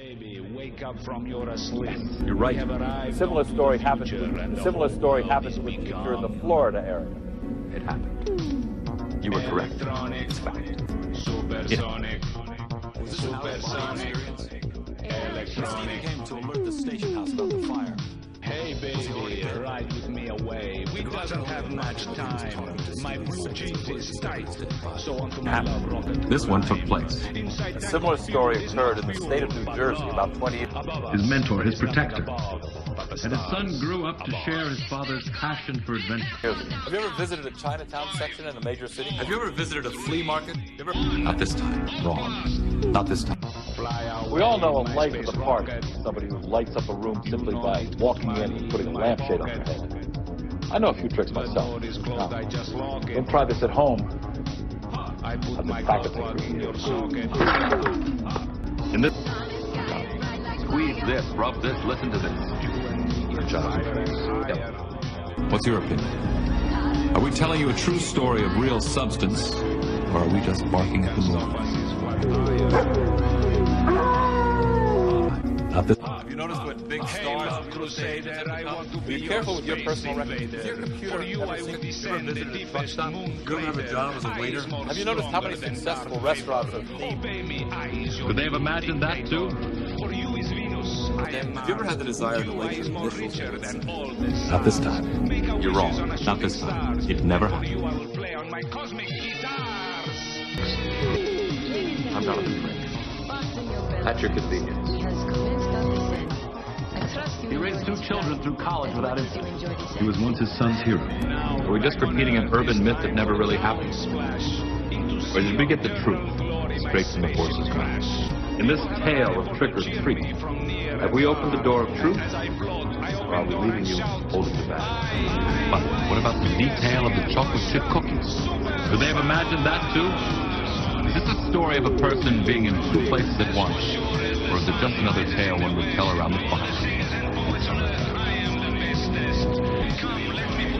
baby, wake up from your sleep. You're right. A similar story happened with the teacher in the Florida area. It happened. You were correct. It's fact. Supersonic. Supersonic. Electronic. Came to alert the station house about the fire. Hey baby, ride with me away. We doesn't have much time. My blue jeans is tight. So on to my love rocket. This one took place. A similar story occurred in the state of New Jersey about 20 years ago. His mentor, his protector. And his son grew up to share his father's passion for adventure. Have you ever visited a Chinatown section in a major city? Have you ever visited a flea market? Not this time. Wrong. Not this time. We all know a light in the park, somebody who lights up a room simply by walking in and putting a lampshade on the head. I know a few tricks myself. Now, don't try this at home. I've been practicing for years. In this, squeeze this, rub this, listen to this. Your job. Yep. What's your opinion? Are we telling you a true story of real substance, or are we just barking at the moon? Not this. Have you noticed what big stars Crusader, I want to be Be careful with your personal records. invader. Is your computer For you, ever I seen- will descend the deepest moon You ever have a crater. job as a waiter? Have you noticed how many successful restaurants are themed? Obey me, I is your Could they have imagined that too? For you is Venus, I am Have you ever had the desire to You lay is your more initials richer in this? than all the stars. Not this time. Make a You're wishes wrong. on a Not shooting this time. stars. It never For happened. you, I will play on my cosmic guitars. I'm not a trick. At your convenience. He raised 2 children through college without incident. He was once his son's hero. Are we just repeating an urban myth that never really happened? Or did we get the truth straight from the horse's mouth? In this tale of trick or treat, have we opened the door of truth? Or are we leaving you holding the bag? But what about the detail of the chocolate chip cookies? Could they have imagined that too? Is this a story of a person being in 2 places at once? Or is it just another tale one would tell around the fire?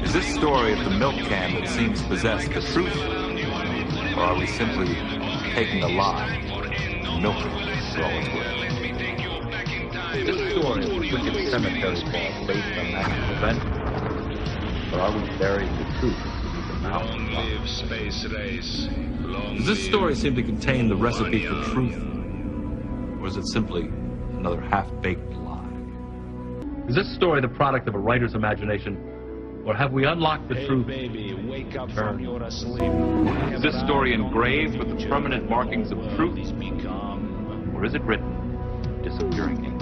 Is this story of the milk can that seems to possess the truth? Or are we simply taking a lie and milking it for all it's worth? Is this story of the wicked cemetery ball based on an actual event? Or are we burying the truth beneath the mountain? Long live space race. Long Does this live story seem to contain the recipe for Vanya. truth? Or is it simply another half-baked lie? Is this story the product of a writer's imagination? Or have we unlocked the Hey truth? baby, wake up from your sleep. Is this story engraved with the permanent markings of truth? Become Or is it written, disappearing ink?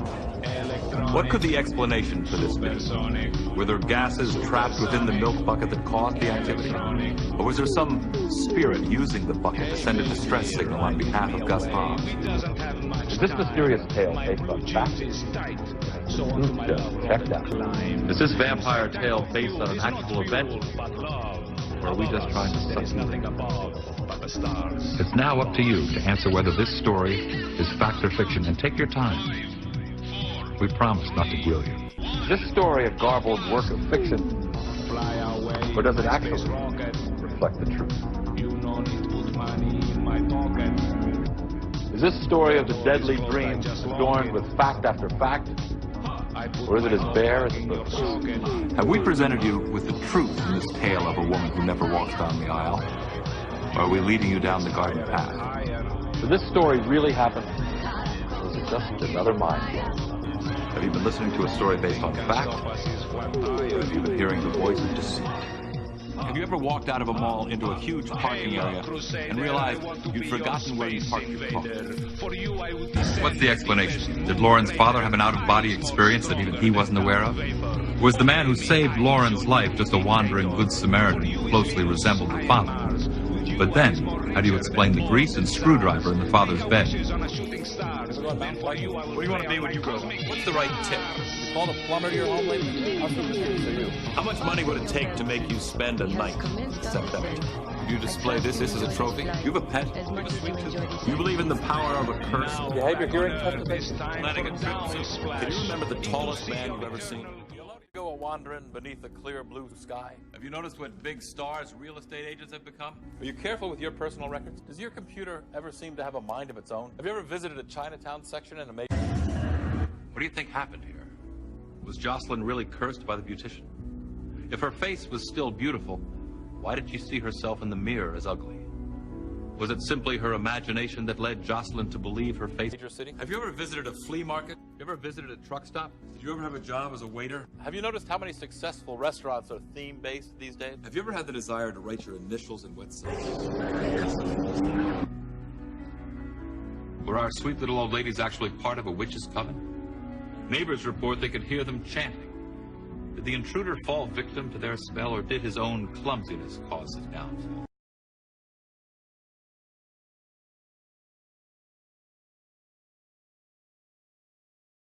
What could the explanation for this be? Supersonic. Were there gases trapped within the milk bucket that caused the activity? Or was there some spirit using the bucket to send a distress signal on behalf of Gus Hobbs? Is this mysterious tale based on fact? Check that. Is this vampire tale based on an actual event? Or are we just trying to suck you in? It's now up to you to answer whether this story is fact or fiction, and take your time. We promise not to grill you. Is this story a garbled work of fiction? Or does it actually reflect the truth? Is this story of the deadly dream adorned with fact after fact? Or is it as bare as the surface? Have we presented you with the truth in this tale of a woman who never walks down the aisle? Or are we leading you down the garden path? Did this story really happen? Or is it just another mind game? Have you been listening to a story based on fact? Or have you been hearing the voice of deceit? Have you ever walked out of a mall into a huge parking area and realized you'd forgotten where you parked your car? What's the explanation? Did Lauren's father have an out-of-body experience that even he wasn't aware of? Was the man who saved Lauren's life just a wandering Good Samaritan who closely resembled the father? But then, how do you explain the grease and screwdriver in the father's bed? Where do you want to be when you grow up? What's the right tip? You call the plumber to your home lady? How superstitious are you? How much money would it take to make you spend a night? Except that you display this as a trophy? You have a pet? You have a sweet tooth? You believe in the power of a curse? Do you have your hearing tested? Planning a trip soon. Can you remember the tallest man you've ever seen? Go a-wandering beneath the clear blue sky. Have you noticed what big stars real estate agents have become? Are you careful with your personal records? Does your computer ever seem to have a mind of its own? Have you ever visited a Chinatown section in a major... What do you think happened here? Was Jocelyn really cursed by the beautician? If her face was still beautiful, why did she see herself in the mirror as ugly? Was it simply her imagination that led Jocelyn to believe her face? Major city? Have you ever visited a flea market? You ever visited a truck stop? Did you ever have a job as a waiter? Have you noticed how many successful restaurants are theme-based these days? Have you ever had the desire to write your initials in wet sand? Were our sweet little old ladies actually part of a witch's coven? Neighbors report they could hear them chanting. Did the intruder fall victim to their spell, or did his own clumsiness cause his downfall?